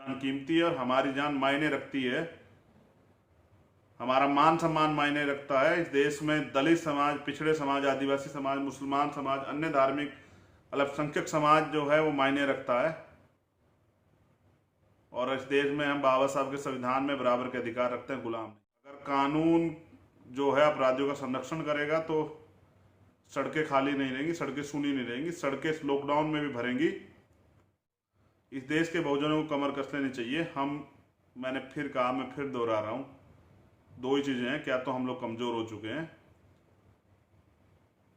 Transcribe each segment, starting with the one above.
कीमती है और हमारी जान मायने रखती है। हमारा मान सम्मान मायने रखता है। इस देश में दलित समाज, पिछड़े समाज, आदिवासी समाज, मुसलमान समाज, अन्य धार्मिक अल्पसंख्यक समाज जो है वो मायने रखता है। और इस देश में हम बाबा साहब के संविधान में बराबर के अधिकार रखते हैं, गुलाम नहीं। अगर कानून जो है अपराधियों का संरक्षण करेगा तो सड़कें खाली नहीं रहेंगी, सड़कें सूनी नहीं रहेंगी, सड़कें लॉकडाउन में भी भरेंगी। इस देश के बहुजनों को कमर कस लेनी चाहिए। मैंने फिर कहा, मैं फिर दोहरा रहा हूं, दो ही चीजें हैं, क्या तो हम लोग कमजोर हो चुके हैं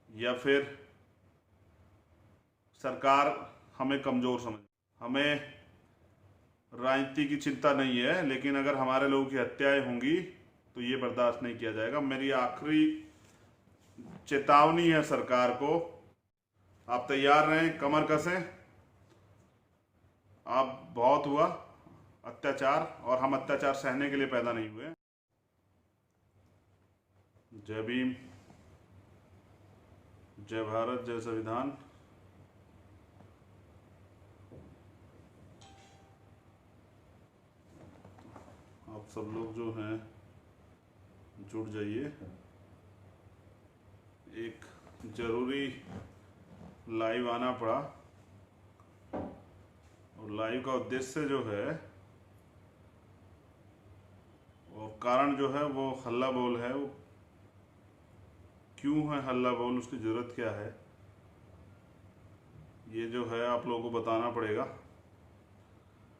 या फिर सरकार हमें कमजोर समझ। हमें राजनीति की चिंता नहीं है, लेकिन अगर हमारे लोगों की हत्याएं होंगी तो ये बर्दाश्त नहीं किया जाएगा। मेरी आखिरी चेतावनी है सरकार को, आप तैयार रहें, कमर कसें। आप बहुत हुआ अत्याचार और हम अत्याचार सहने के लिए पैदा नहीं हुए। जय भीम, जय भारत, जय संविधान। आप सब लोग जो हैं जुड़ जाइए। एक जरूरी लाइव आना पड़ा और लाइव का उद्देश्य जो है और कारण जो है वो हल्ला बोल है। वो क्यों है हल्ला बोल, उसकी ज़रूरत क्या है, ये जो है आप लोगों को बताना पड़ेगा।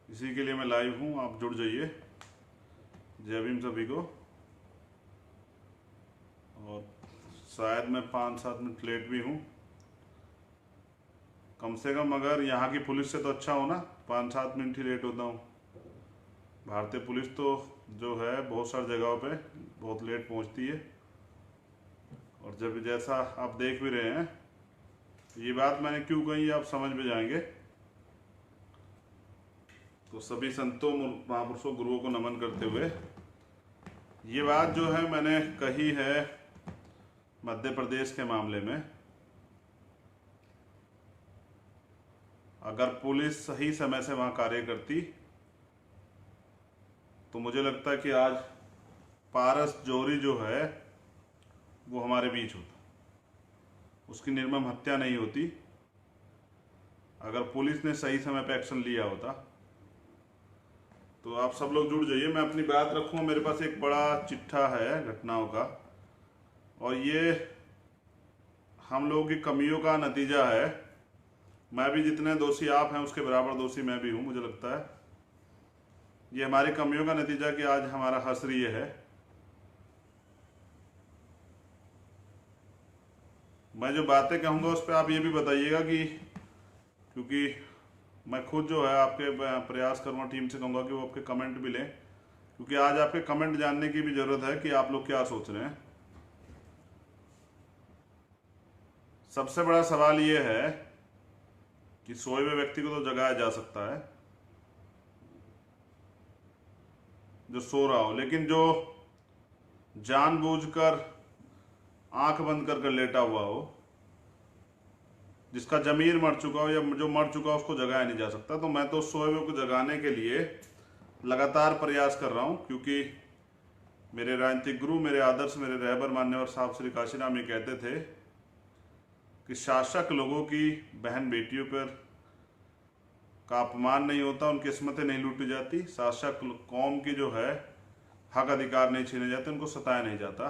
इसी के लिए मैं लाइव हूँ, आप जुड़ जाइए। जय भीम सभी को। और शायद मैं 5-7 मिनट लेट भी हूँ, कम से कम अगर यहाँ की पुलिस से तो अच्छा हो ना, 5-7 मिनट ही लेट होता हूँ। भारतीय पुलिस तो जो है बहुत सारी जगहों पे बहुत लेट पहुँचती है। और जब जैसा आप देख भी रहे हैं, ये बात मैंने क्यों कही आप समझ में जाएंगे। तो सभी संतों, महापुरुषों, गुरुओं को नमन करते हुए ये बात जो है मैंने कही है मध्य प्रदेश के मामले में। अगर पुलिस सही समय से वहां कार्य करती तो मुझे लगता है कि आज पारस जौहरी जो है वो हमारे बीच होता, उसकी निर्मम हत्या नहीं होती अगर पुलिस ने सही समय पर एक्शन लिया होता। तो आप सब लोग जुड़ जाइए, मैं अपनी बात रखूँ। मेरे पास एक बड़ा चिट्ठा है घटनाओं का, और ये हम लोगों की कमियों का नतीजा है। मैं भी जितने दोषी आप हैं उसके बराबर दोषी मैं भी हूँ। मुझे लगता है ये हमारी कमियों का नतीजा कि आज हमारा हश्र ये है। मैं जो बातें कहूँगा उस पर आप ये भी बताइएगा कि, क्योंकि मैं खुद जो है आपके प्रयास करूँगा, टीम से कहूँगा कि वो आपके कमेंट भी लें, क्योंकि आज आपके कमेंट जानने की भी ज़रूरत है कि आप लोग क्या सोच रहे हैं। सबसे बड़ा सवाल ये है कि सोए हुए व्यक्ति को तो जगाया जा सकता है जो सो रहा हो, लेकिन जो जानबूझकर आंख बंद कर लेटा हुआ हो, जिसका जमीर मर चुका हो या जो मर चुका हो, उसको जगाया नहीं जा सकता। तो मैं तो सोए हुए को जगाने के लिए लगातार प्रयास कर रहा हूं, क्योंकि मेरे राजनीतिक गुरु, मेरे आदर्श, मेरे रहबर मान्यवर साहब श्री काशीराम ये कहते थे कि शासक लोगों की बहन बेटियों पर का अपमान नहीं होता, उनकी किस्मतें नहीं लूटी जाती, शासक कौम की जो है हक अधिकार नहीं छीने जाते, उनको सताया नहीं जाता।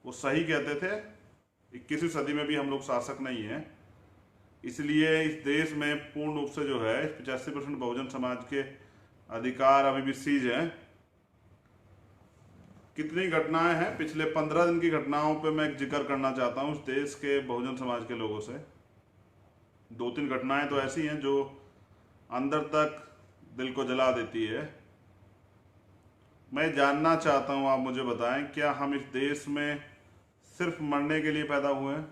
वो सही कहते थे। 21वीं सदी में भी हम लोग शासक नहीं हैं, इसलिए इस देश में पूर्ण रूप से जो है 85% बहुजन समाज के अधिकार अभी भी सीज हैं। कितनी घटनाएं हैं, पिछले 15 दिन की घटनाओं पे मैं एक जिक्र करना चाहता हूं उस देश के बहुजन समाज के लोगों से। 2-3 घटनाएं तो ऐसी हैं जो अंदर तक दिल को जला देती है। मैं जानना चाहता हूं, आप मुझे बताएं, क्या हम इस देश में सिर्फ मरने के लिए पैदा हुए हैं?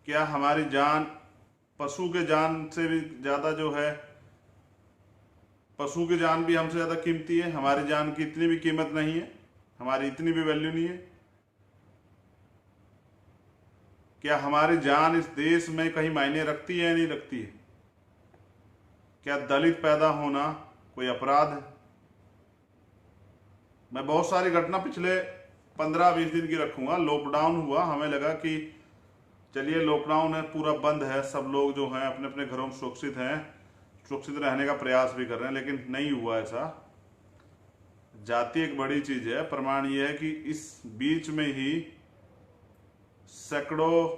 क्या हमारी जान पशु के जान से भी ज्यादा जो है, पशु की जान भी हमसे ज्यादा कीमती है? हमारी जान की इतनी भी कीमत नहीं है, हमारी इतनी भी वैल्यू नहीं है? क्या हमारी जान इस देश में कहीं मायने रखती है या नहीं रखती है? क्या दलित पैदा होना कोई अपराध है? मैं बहुत सारी घटना पिछले 15-20 दिन की रखूंगा। लॉकडाउन हुआ, हमें लगा कि चलिए लॉकडाउन है, पूरा बंद है, सब लोग जो हैं अपने अपने घरों में सुरक्षित हैं, सुरक्षित रहने का प्रयास भी कर रहे हैं, लेकिन नहीं हुआ ऐसा। जाति एक बड़ी चीज है। प्रमाण ये है कि इस बीच में ही सैकड़ों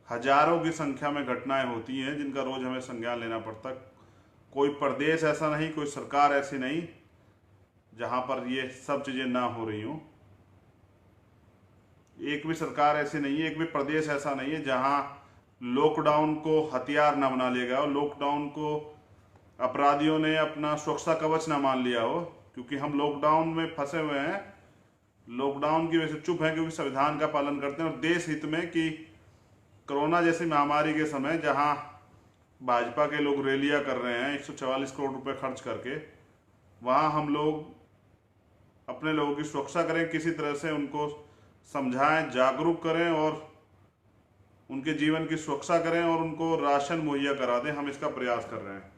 हजारों की संख्या में घटनाएं होती हैं जिनका रोज हमें संज्ञान लेना पड़ता। कोई प्रदेश ऐसा नहीं, कोई सरकार ऐसी नहीं जहां पर ये सब चीजें ना हो रही हों। एक भी सरकार ऐसी नहीं है, एक भी प्रदेश ऐसा नहीं है जहां लॉकडाउन को हथियार ना बना लिया गया हो, लॉकडाउन को अपराधियों ने अपना सुरक्षा कवच ना मान लिया हो। क्योंकि हम लॉकडाउन में फंसे हुए हैं, लॉकडाउन की वजह से चुप हैं क्योंकि संविधान का पालन करते हैं और देश हित में कि कोरोना जैसी महामारी के समय जहां भाजपा के लोग रैलियां कर रहे हैं 144 करोड़ रुपए खर्च करके, वहां हम लोग अपने लोगों की सुरक्षा करें, किसी तरह से उनको समझाएं, जागरूक करें और उनके जीवन की सुरक्षा करें और उनको राशन मुहैया करा दें। हम इसका प्रयास कर रहे हैं।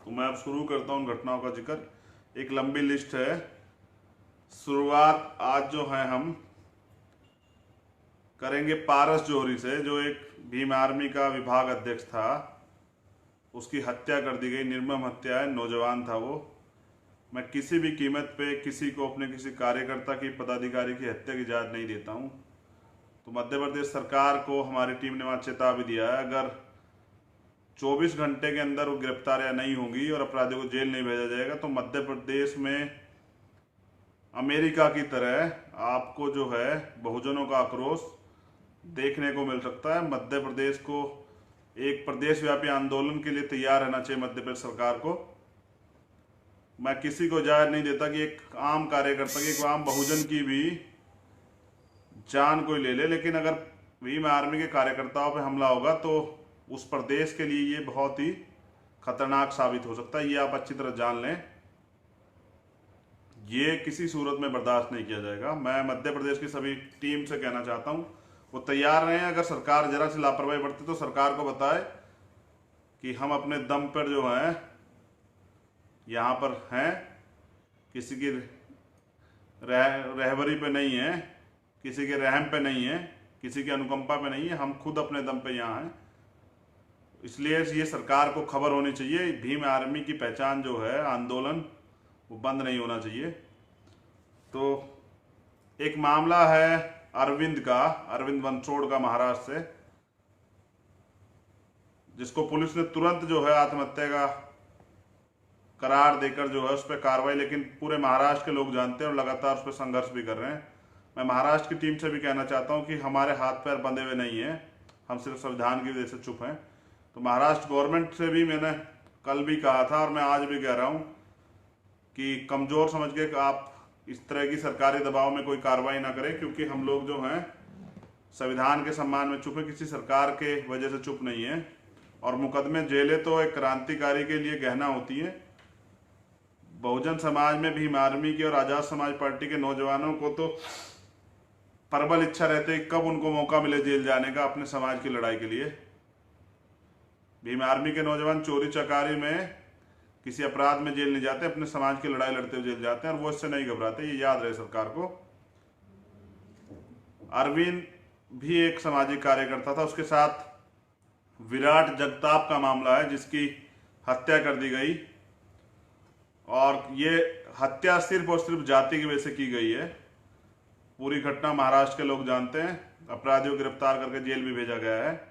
तो मैं अब शुरू करता हूं घटनाओं का जिक्र। एक लंबी लिस्ट है। शुरुआत आज जो है हम करेंगे पारस जौहरी से, जो एक भीम आर्मी का विभाग अध्यक्ष था। उसकी हत्या कर दी गई, निर्मम हत्या है, नौजवान था वो। मैं किसी भी कीमत पे किसी को, अपने किसी कार्यकर्ता की, पदाधिकारी की हत्या की इजाज़त नहीं देता हूँ। तो मध्य प्रदेश सरकार को हमारी टीम ने वहाँ चेता भी दिया है, अगर 24 घंटे के अंदर वो गिरफ्तारियां नहीं होंगी और अपराधियों को जेल नहीं भेजा जाएगा तो मध्य प्रदेश में अमेरिका की तरह आपको जो है बहुजनों का आक्रोश देखने को मिल सकता है। मध्य प्रदेश को एक प्रदेश व्यापी आंदोलन के लिए तैयार रहना चाहिए मध्य प्रदेश सरकार को। मैं किसी को इजाजत नहीं देता कि एक आम कार्यकर्ता की, एक आम बहुजन की भी जान कोई ले ले, लेकिन अगर भीम आर्मी के कार्यकर्ताओं पे हमला होगा तो उस प्रदेश के लिए ये बहुत ही खतरनाक साबित हो सकता है। ये आप अच्छी तरह जान लें, ये किसी सूरत में बर्दाश्त नहीं किया जाएगा। मैं मध्य प्रदेश की सभी टीम से कहना चाहता हूं वो तैयार रहें। अगर सरकार जरा सी लापरवाही बरते तो सरकार को बताए कि हम अपने दम पर जो है यहाँ पर हैं, किसी की रहबरी पे नहीं है, किसी के रहम पे नहीं है, किसी की अनुकंपा पे नहीं है, हम खुद अपने दम पे यहाँ हैं। इसलिए ये सरकार को खबर होनी चाहिए, भीम आर्मी की पहचान जो है, आंदोलन, वो बंद नहीं होना चाहिए। तो एक मामला है अरविंद बनसोड़ का, महाराष्ट्र से, जिसको पुलिस ने तुरंत जो है आत्महत्या का करार देकर जो है उस पर कार्रवाई, लेकिन पूरे महाराष्ट्र के लोग जानते हैं और लगातार उस पर संघर्ष भी कर रहे हैं। मैं महाराष्ट्र की टीम से भी कहना चाहता हूं कि हमारे हाथ पैर बंधे हुए नहीं हैं, हम सिर्फ संविधान की वजह से चुप हैं। तो महाराष्ट्र गवर्नमेंट से भी मैंने कल भी कहा था और मैं आज भी कह रहा हूं कि कमजोर समझ के आप इस तरह की सरकारी दबाव में कोई कार्रवाई ना करें, क्योंकि हम लोग जो हैं संविधान के सम्मान में चुप है, किसी सरकार के वजह से चुप नहीं है। और मुकदमे, जेलें तो एक क्रांतिकारी के लिए गहना होती है। बहुजन समाज में भीम आर्मी की और आजाद समाज पार्टी के नौजवानों को तो प्रबल इच्छा रहती है कब उनको मौका मिले जेल जाने का अपने समाज की लड़ाई के लिए। भीम आर्मी के नौजवान चोरी चकारी में, किसी अपराध में जेल नहीं जाते, अपने समाज की लड़ाई लड़ते हुए जेल जाते हैं और वो इससे नहीं घबराते, ये याद रहे सरकार को। अरविंद भी एक सामाजिक कार्यकर्ता था, उसके साथ विराट जगताप का मामला है जिसकी हत्या कर दी गई, और ये हत्या सिर्फ और सिर्फ जाति की वजह से की गई है। पूरी घटना महाराष्ट्र के लोग जानते हैं, अपराधियों को गिरफ्तार करके जेल भी भेजा गया है।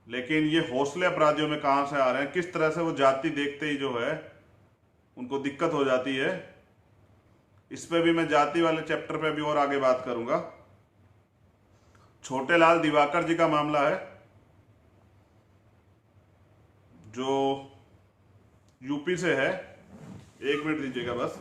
लेकिन ये हौसले अपराधियों में कहां से आ रहे हैं, किस तरह से वो जाति देखते ही जो है उनको दिक्कत हो जाती है। इस पे भी मैं जाति वाले चैप्टर पे भी और आगे बात करूंगा। छोटे लाल दिवाकर जी का मामला है जो यूपी से है। एक मिनट दीजिएगा बस।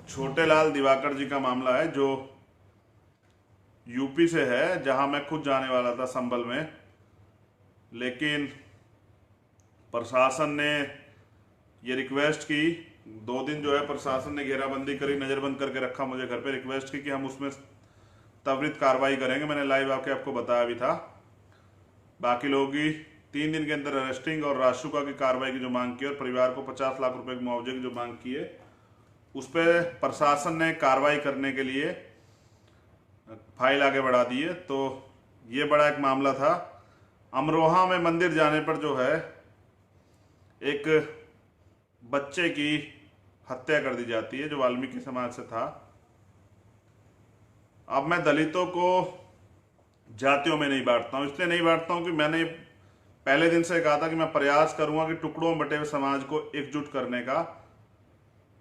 छोटे लाल दिवाकर जी का मामला है जो यूपी से है, जहां मैं खुद जाने वाला था संभल में, लेकिन प्रशासन ने ये रिक्वेस्ट की, 2 दिन जो है प्रशासन ने घेराबंदी करी, नज़रबंद करके रखा मुझे घर पे, रिक्वेस्ट की कि हम उसमें त्वरित कार्रवाई करेंगे। मैंने लाइव आके आपको बताया भी था। बाकी लोगों की 3 दिन के अंदर अरेस्टिंग और राशुका की कार्रवाई की जो मांग की और परिवार को 50 लाख रुपए के मुआवजे की जो मांग की है, उस पर प्रशासन ने कार्रवाई करने के लिए फाइल आगे बढ़ा दी है। तो ये बड़ा एक मामला था। अमरोहा में मंदिर जाने पर जो है एक बच्चे की हत्या कर दी जाती है जो वाल्मीकि समाज से था। अब मैं दलितों को जातियों में नहीं बांटता हूं, इसलिए नहीं बांटता हूं कि मैंने पहले दिन से कहा था कि मैं प्रयास करूंगा कि टुकड़ों में बटे हुए समाज को एकजुट करने का,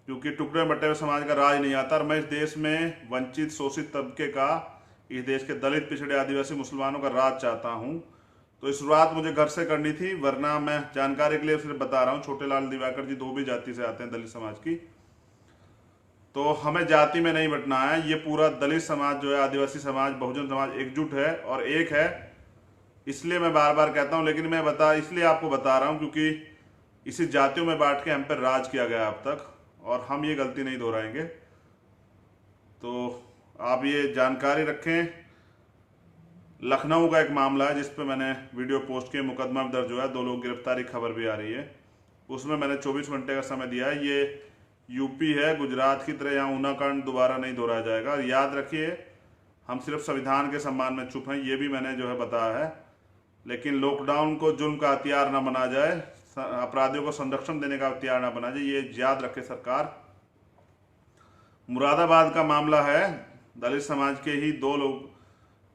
क्योंकि टुकड़े में बटे हुए समाज का राज नहीं आता और मैं इस देश में वंचित शोषित तबके का, इस देश के दलित पिछड़े आदिवासी मुसलमानों का राज चाहता हूं। तो इस शुरुआत मुझे घर से करनी थी, वरना मैं जानकारी के लिए सिर्फ बता रहा हूं, छोटे लाल दिवाकर जी धोबी जाति से आते हैं, दलित समाज की। तो हमें जाति में नहीं बंटना है, ये पूरा दलित समाज जो है, आदिवासी समाज, बहुजन समाज एकजुट है और एक है। इसलिए मैं बार बार कहता हूं, लेकिन मैं इसलिए आपको बता रहा हूं क्योंकि इसी जातियों में बांट के हम पर राज किया गया अब तक, और हम ये गलती नहीं दोहराएंगे। तो आप ये जानकारी रखें। लखनऊ का एक मामला है जिस पे मैंने वीडियो पोस्ट किया, मुकदमा दर्ज हुआ है, 2 लोग गिरफ्तारी खबर भी आ रही है। उसमें मैंने 24 घंटे का समय दिया है। ये यूपी है, गुजरात की तरह यहाँ ऊना कांड दोबारा नहीं दोहराया जाएगा। याद रखिए, हम सिर्फ संविधान के सम्मान में चुप हैं, ये भी मैंने जो है बताया है। लेकिन लॉकडाउन को जुल्म का हथियार ना बना जाए, अपराधियों को संरक्षण देने का हथियार ना बना जाए, ये याद रखे सरकार। मुरादाबाद का मामला है, दलित समाज के ही 2 लोग,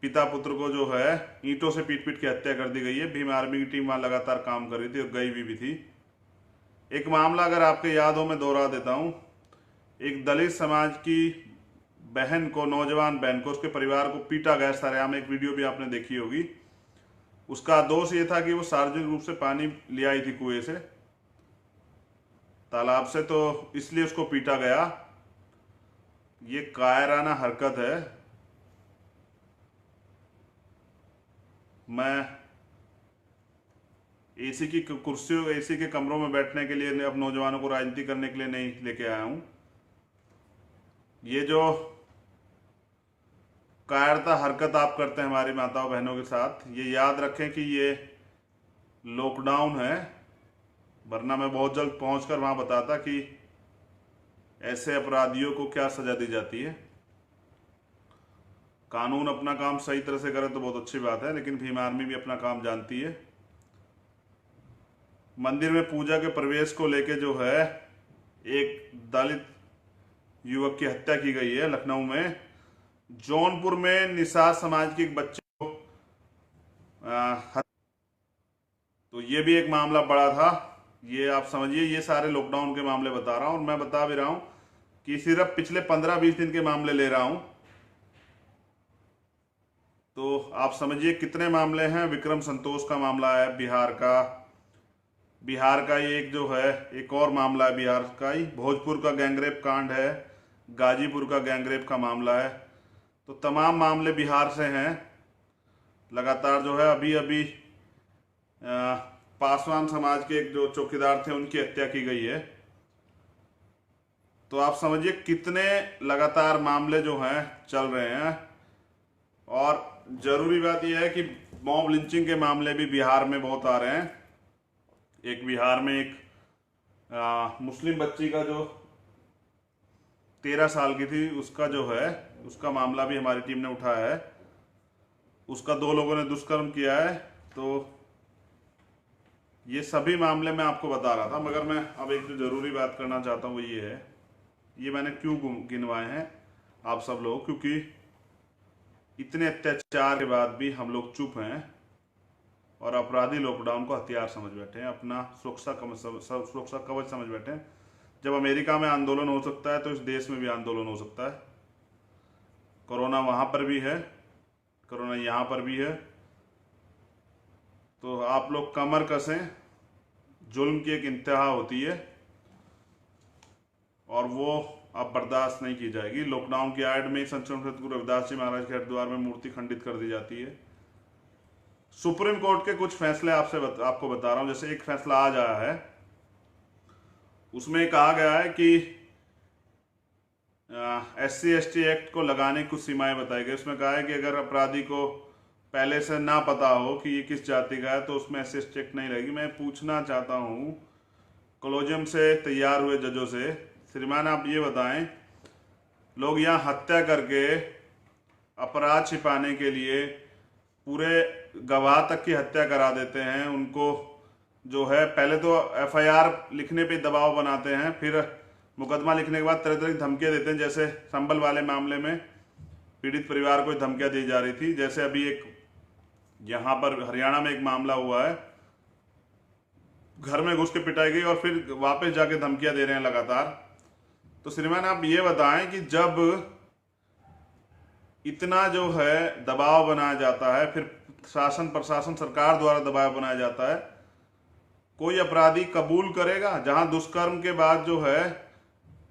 पिता पुत्र को जो है ईंटों से पीट पीट के हत्या कर दी गई है। भीम आर्मी की टीम वहां लगातार काम कर रही थी और गई भी थी। एक मामला अगर आपके याद हो, मैं दोहरा देता हूं। एक दलित समाज की बहन को, नौजवान बहन को, उसके परिवार को पीटा गया सरेआम, एक वीडियो भी आपने देखी होगी। उसका दोष ये था कि वो सार्वजनिक रूप से पानी ले आई थी कुएं से, तालाब से, तो इसलिए उसको पीटा गया। ये कायराना हरकत है। मैं एसी की कुर्सियों, एसी के कमरों में बैठने के लिए, अब नौजवानों को राजनीति करने के लिए नहीं लेके आया हूं। ये जो कायरता हरकत आप करते हैं हमारी माताओं बहनों के साथ, ये याद रखें कि ये लॉकडाउन है, वरना मैं बहुत जल्द पहुंचकर वहां बताता कि ऐसे अपराधियों को क्या सजा दी जाती है। कानून अपना काम सही तरह से करे तो बहुत अच्छी बात है, लेकिन भीम आर्मी भी अपना काम जानती है। मंदिर में पूजा के प्रवेश को लेके जो है एक दलित युवक की हत्या की गई है लखनऊ में। जौनपुर में निषाद समाज के एक बच्चे को तो ये भी एक मामला बड़ा था। ये आप समझिए, ये सारे लॉकडाउन के मामले बता रहा हूं, और मैं बता भी रहा हूं कि सिर्फ पिछले 15-20 दिन के मामले ले रहा हूं। तो आप समझिए कितने मामले हैं। विक्रम संतोष का मामला है बिहार का ये एक जो है, एक और मामला है बिहार का ही। भोजपुर का गैंगरेप कांड है, गाजीपुर का गैंगरेप का मामला है। तो तमाम मामले बिहार से हैं। लगातार जो है अभी पासवान समाज के एक जो चौकीदार थे, उनकी हत्या की गई है। तो आप समझिए कितने लगातार मामले जो हैं चल रहे हैं। और जरूरी बात यह है कि मॉब लिंचिंग के मामले भी बिहार में बहुत आ रहे हैं। एक बिहार में एक मुस्लिम बच्ची का जो 13 साल की थी, उसका जो है, उसका मामला भी हमारी टीम ने उठाया है। उसका 2 लोगों ने दुष्कर्म किया है। तो ये सभी मामले मैं आपको बता रहा था, मगर मैं अब एक जो जरूरी बात करना चाहता हूँ वो ये है, ये मैंने क्यों गिनवाए हैं आप सब लोग, क्योंकि इतने अत्याचार के बाद भी हम लोग चुप हैं और अपराधी लॉकडाउन को हथियार समझ बैठे हैं, अपना सुरक्षा कवच समझ बैठे हैं। जब अमेरिका में आंदोलन हो सकता है तो इस देश में भी आंदोलन हो सकता है। कोरोना वहां पर भी है, कोरोना यहाँ पर भी है। तो आप लोग कमर कसें, जुल्म की एक इंतहा होती है और वो अब बर्दाश्त नहीं की जाएगी। लॉकडाउन की आड़ में संत गुरु रविदास जी महाराज के हरिद्वार में मूर्ति खंडित कर दी जाती है। सुप्रीम कोर्ट के कुछ फैसले आपको बता रहा हूं। जैसे एक फैसला आज आया है, उसमें कहा गया है कि SC/ST एक्ट को लगाने की कुछ सीमाएं बताई गई। उसमें कहा है कि अगर अपराधी को पहले से ना पता हो कि ये किस जाति का है तो उसमें SC/ST एक्ट नहीं लगेगी। मैं पूछना चाहता हूँ कॉलेजियम से तैयार हुए जजों से, श्रीमान आप ये बताएं, लोग यहाँ हत्या करके अपराध छिपाने के लिए पूरे गवाह तक की हत्या करा देते हैं, उनको जो है पहले तो FIR लिखने पे दबाव बनाते हैं, फिर मुकदमा लिखने के बाद तरह तरह की धमकियां देते हैं। जैसे संभल वाले मामले में पीड़ित परिवार को धमकियां दी जा रही थी। जैसे अभी एक यहाँ पर हरियाणा में एक मामला हुआ है, घर में घुस के पिटाई गई और फिर वापस जाके धमकियां दे रहे हैं लगातार। तो श्रीमान आप ये बताएं कि जब इतना जो है दबाव बनाया जाता है, फिर शासन प्रशासन सरकार द्वारा दबाव बनाया जाता है, कोई अपराधी कबूल करेगा? जहां दुष्कर्म के बाद जो है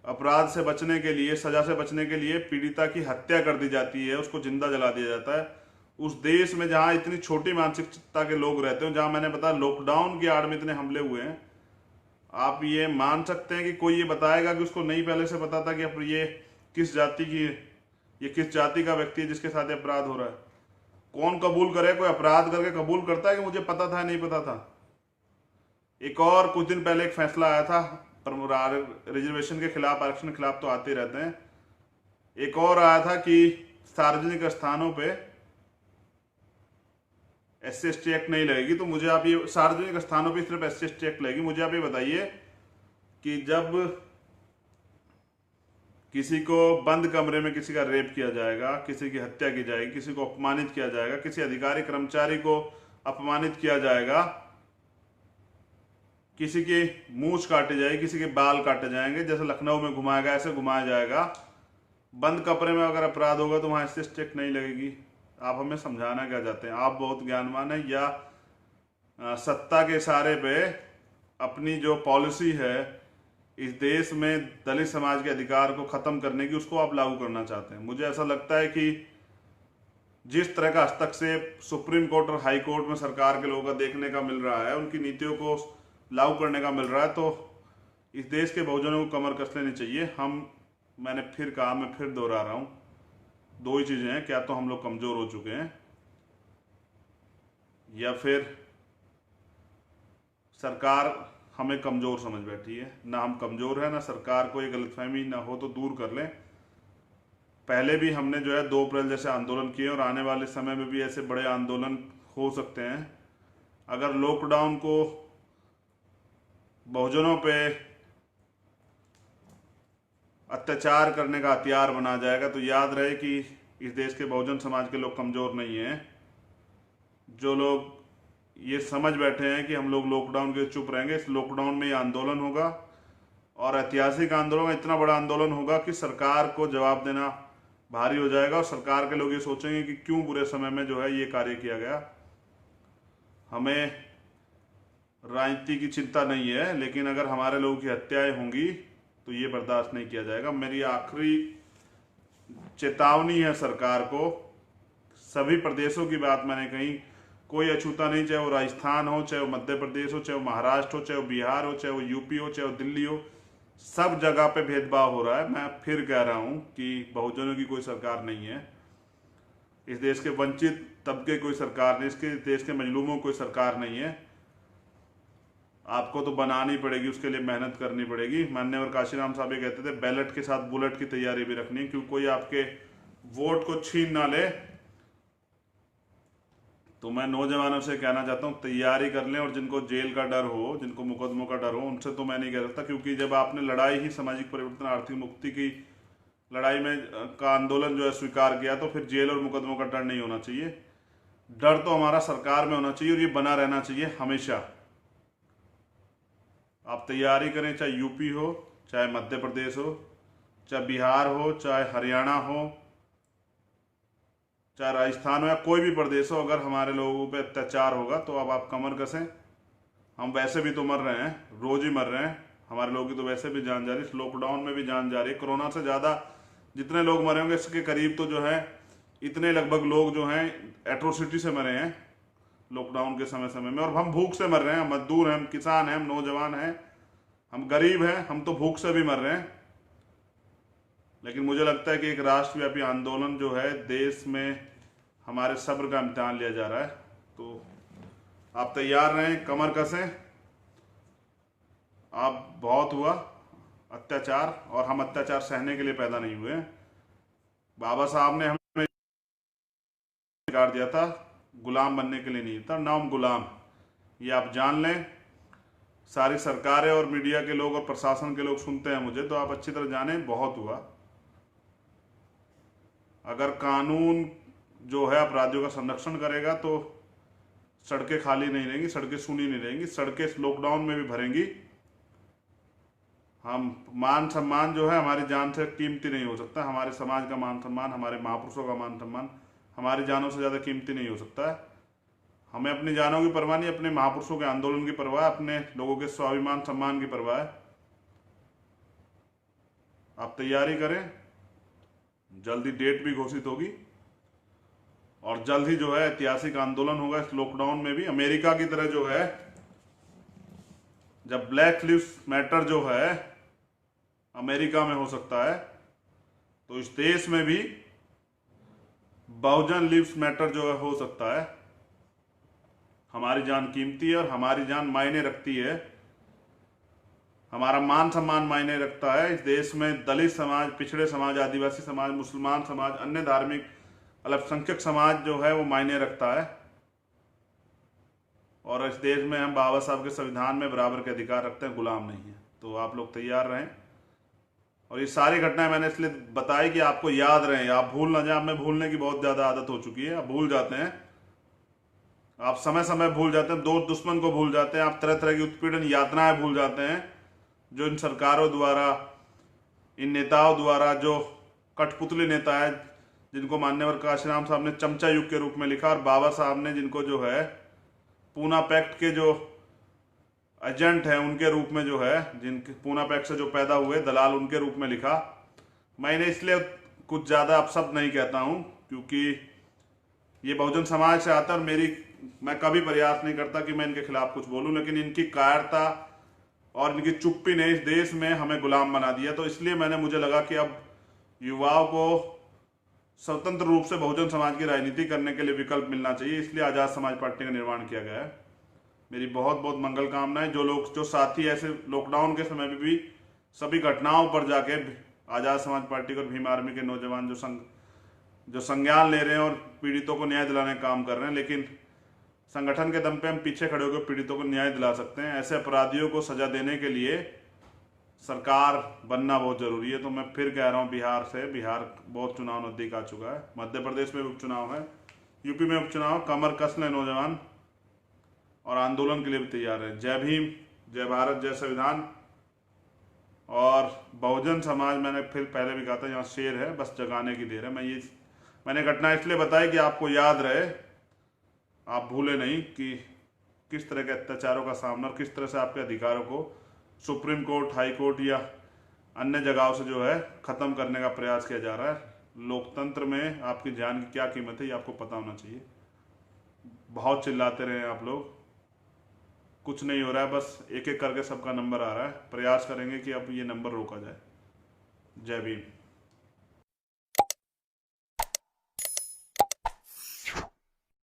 अपराध से बचने के लिए, सजा से बचने के लिए पीड़िता की हत्या कर दी जाती है, उसको जिंदा जला दिया जाता है, उस देश में जहां इतनी छोटी मानसिकता के लोग रहते हैं, जहां मैंने बताया लॉकडाउन की आड़ में इतने हमले हुए हैं, आप ये मान सकते हैं कि कोई ये बताएगा कि उसको नहीं पहले से पता था कि अब ये किस जाति की, ये किस जाति का व्यक्ति है जिसके साथ अपराध हो रहा है? कौन कबूल करे? कोई अपराध करके कबूल करता है कि मुझे पता था नहीं पता था? एक और कुछ दिन पहले एक फैसला आया था रिजर्वेशन के खिलाफ, आरक्षण के खिलाफ तो आते रहते हैं, एक और आया था कि सार्वजनिक स्थानों पे SC/ST एक्ट नहीं लगेगी। तो मुझे आप ये, सार्वजनिक स्थानों पे सिर्फ SC/ST एक्ट लगेगी, मुझे आप ये बताइए कि जब किसी को बंद कमरे में किसी का रेप किया जाएगा, किसी की हत्या की जाएगी, किसी को अपमानित किया जाएगा, किसी अधिकारी कर्मचारी को अपमानित किया जाएगा, किसी की मूंछ काटी जाएगी, किसी के बाल काटे जाएंगे, जैसे लखनऊ में घुमाया गया ऐसे घुमाया जाएगा, बंद कमरे में अगर अपराध होगा तो वहां SC/ST एक्ट नहीं लगेगी। आप हमें समझाना क्या चाहते हैं? आप बहुत ज्ञानवान हैं या सत्ता के इशारे पे अपनी जो पॉलिसी है इस देश में दलित समाज के अधिकार को खत्म करने की, उसको आप लागू करना चाहते हैं? मुझे ऐसा लगता है कि जिस तरह का हस्तक्षेप सुप्रीम कोर्ट और हाई कोर्ट में सरकार के लोगों का देखने का मिल रहा है, उनकी नीतियों को लागू करने का मिल रहा है, तो इस देश के बहुजनों को कमर कस लेनी चाहिए। मैंने फिर कहा, मैं फिर दोहरा रहा हूं, दो ही चीजें हैं, क्या तो हम लोग कमजोर हो चुके हैं या फिर सरकार हमें कमजोर समझ बैठी है। ना हम कमजोर है, ना सरकार को ये गलतफहमी ना हो तो दूर कर लें। पहले भी हमने जो है 2 अप्रैल जैसे आंदोलन किए और आने वाले समय में भी ऐसे बड़े आंदोलन हो सकते हैं। अगर लॉकडाउन को बहुजनों पे अत्याचार करने का हथियार बना जाएगा तो याद रहे कि इस देश के बहुजन समाज के लोग कमजोर नहीं हैं। जो लोग ये समझ बैठे हैं कि हम लोग लॉकडाउन के चुप रहेंगे, इस लॉकडाउन में ये आंदोलन होगा और ऐतिहासिक आंदोलन, इतना बड़ा आंदोलन होगा कि सरकार को जवाब देना भारी हो जाएगा और सरकार के लोग ये सोचेंगे कि क्यों बुरे समय में जो है ये कार्य किया गया। हमें राजनीति की चिंता नहीं है, लेकिन अगर हमारे लोगों की हत्याएं होंगी तो ये बर्दाश्त नहीं किया जाएगा। मेरी आखिरी चेतावनी है सरकार को, सभी प्रदेशों की बात मैंने कही, कोई अछूता नहीं, चाहे वो राजस्थान हो, चाहे वो मध्य प्रदेश हो, चाहे वो महाराष्ट्र हो, चाहे वो बिहार हो, चाहे वो यूपी हो, चाहे वो दिल्ली हो, सब जगह पे भेदभाव हो रहा है। मैं फिर कह रहा हूं कि बहुजनों की कोई सरकार नहीं है, इस देश के वंचित तबके कोई सरकार नहीं, इसके देश के मजलूमों कोई सरकार नहीं है। आपको तो बनानी पड़ेगी, उसके लिए मेहनत करनी पड़ेगी। माननीय काशीराम साहब ये कहते थे बैलेट के साथ बुलेट की तैयारी भी रखनी है, क्योंकि कोई आपके वोट को छीन ना ले। तो मैं नौजवानों से कहना चाहता हूँ तैयारी कर लें, और जिनको जेल का डर हो, जिनको मुकदमों का डर हो, उनसे तो मैं नहीं कह सकता, क्योंकि जब आपने लड़ाई ही सामाजिक परिवर्तन आर्थिक मुक्ति की लड़ाई में का आंदोलन जो है स्वीकार किया, तो फिर जेल और मुकदमों का डर नहीं होना चाहिए। डर तो हमारा सरकार में होना चाहिए और ये बना रहना चाहिए हमेशा। आप तैयारी करें, चाहे यूपी हो, चाहे मध्य प्रदेश हो, चाहे बिहार हो, चाहे हरियाणा हो, चाहे राजस्थान हो, या कोई भी प्रदेश हो, अगर हमारे लोगों पे अत्याचार होगा तो अब आप कमर कसें। हम वैसे भी तो मर रहे हैं, रोज ही मर रहे हैं, हमारे लोगों की तो वैसे भी जान जा रही है, इस लॉकडाउन में भी जान जा रही है। कोरोना से ज़्यादा जितने लोग मरे होंगे इसके करीब तो जो है इतने लगभग लोग जो हैं एट्रोसिटी से मरे हैं लॉकडाउन के समय में, और हम भूख से मर रहे हैं। मजदूर हैं, हम किसान हैं, हम नौजवान हैं, हम गरीब हैं, हम तो भूख से भी मर रहे हैं, लेकिन मुझे लगता है कि एक राष्ट्रव्यापी आंदोलन जो है, देश में हमारे सब्र का इम्तिहान लिया जा रहा है। तो आप तैयार रहें, कमर कसें। आप बहुत हुआ अत्याचार, और हम अत्याचार सहने के लिए पैदा नहीं हुए हैं। बाबा साहब ने हमें अधिकार दिया था, गुलाम बनने के लिए नहीं था, ना हम गुलाम। ये आप जान लें। सारी सरकारें और मीडिया के लोग और प्रशासन के लोग सुनते हैं मुझे, तो आप अच्छी तरह जानें, बहुत हुआ। अगर कानून जो है अपराधियों का संरक्षण करेगा तो सड़कें खाली नहीं रहेंगी, सड़कें सूनी नहीं रहेंगी, सड़कें लॉकडाउन में भी भरेंगी। हम मान सम्मान जो है हमारी जान से कीमती नहीं हो सकता। हमारे समाज का मान सम्मान, हमारे महापुरुषों का मान सम्मान हमारी जानों से ज़्यादा कीमती नहीं हो सकता है। हमें अपनी जानों की परवाह नहीं, अपने महापुरुषों के आंदोलन की परवाह, अपने लोगों के स्वाभिमान सम्मान की परवाह है। आप तैयारी करें, जल्दी डेट भी घोषित होगी, और जल्द ही जो है ऐतिहासिक आंदोलन होगा इस लॉकडाउन में भी। अमेरिका की तरह जो है, जब ब्लैक लिव्स मैटर जो है अमेरिका में हो सकता है, तो इस देश में भी बहुजन लिव्स मैटर जो है हो सकता है। हमारी जान कीमती है और हमारी जान मायने रखती है। हमारा मान सम्मान मायने रखता है। इस देश में दलित समाज, पिछड़े समाज, आदिवासी समाज, मुसलमान समाज, अन्य धार्मिक अल्पसंख्यक समाज जो है वो मायने रखता है। और इस देश में हम बाबा साहब के संविधान में बराबर के अधिकार रखते हैं, गुलाम नहीं है। तो आप लोग तैयार रहें। और ये सारी घटनाएं मैंने इसलिए बताई कि आपको याद रहें, आप भूल ना जाए। हमें भूलने की बहुत ज़्यादा आदत हो चुकी है, आप भूल जाते हैं, आप समय समय भूल जाते हैं, दोस्त दुश्मन को भूल जाते हैं, आप तरह तरह की उत्पीड़न यातनाएं भूल जाते हैं जो इन सरकारों द्वारा, इन नेताओं द्वारा, जो कठपुतली नेता है जिनको मान्यवर काशीराम साहब ने चमचा युग के रूप में लिखा, और बाबा साहब ने जिनको जो है पूना पैक्ट के जो एजेंट हैं उनके रूप में जो है, जिनके पूना पैक्ट से जो पैदा हुए दलाल, उनके रूप में लिखा। मैंने इसलिए कुछ ज़्यादा अपशब्द नहीं कहता हूँ क्योंकि ये बहुजन समाज से आता है, और मैं कभी प्रयास नहीं करता कि मैं इनके खिलाफ कुछ बोलूं, लेकिन इनकी कायरता और इनकी चुप्पी ने इस देश में हमें गुलाम बना दिया। तो इसलिए मुझे लगा कि अब युवाओं को स्वतंत्र रूप से बहुजन समाज की राजनीति करने के लिए विकल्प मिलना चाहिए, इसलिए आज़ाद समाज पार्टी का निर्माण किया गया है। मेरी बहुत बहुत मंगल कामनाएं। जो साथी ऐसे लॉकडाउन के समय में भी सभी घटनाओं पर जाके आज़ाद समाज पार्टी और भीम आर्मी के नौजवान जो संज्ञान ले रहे हैं और पीड़ितों को न्याय दिलाने का काम कर रहे हैं, लेकिन संगठन के दम पे हम पीछे खड़े होकर पीड़ितों को न्याय दिला सकते हैं। ऐसे अपराधियों को सजा देने के लिए सरकार बनना बहुत जरूरी है। तो मैं फिर कह रहा हूँ, बिहार बहुत चुनाव नजदीक आ चुका है, मध्य प्रदेश में उपचुनाव है, यूपी में उपचुनाव। कमर कस लें नौजवान, और आंदोलन के लिए भी तैयार है। जय भीम, जय भारत, जय संविधान। और बहुजन समाज, मैंने फिर पहले भी कहा था, यहाँ शेर है, बस जगाने की देर है। मैंने घटना इसलिए बताई कि आपको याद रहे, आप भूले नहीं कि किस तरह के अत्याचारों का सामना और किस तरह से आपके अधिकारों को सुप्रीम कोर्ट, हाई कोर्ट या अन्य जगहों से जो है ख़त्म करने का प्रयास किया जा रहा है। लोकतंत्र में आपकी जान की क्या कीमत है ये आपको पता होना चाहिए। बहुत चिल्लाते रहे आप लोग, कुछ नहीं हो रहा है, बस एक एक करके सबका नंबर आ रहा है। प्रयास करेंगे कि अब ये नंबर रोका जाए। जय भीम।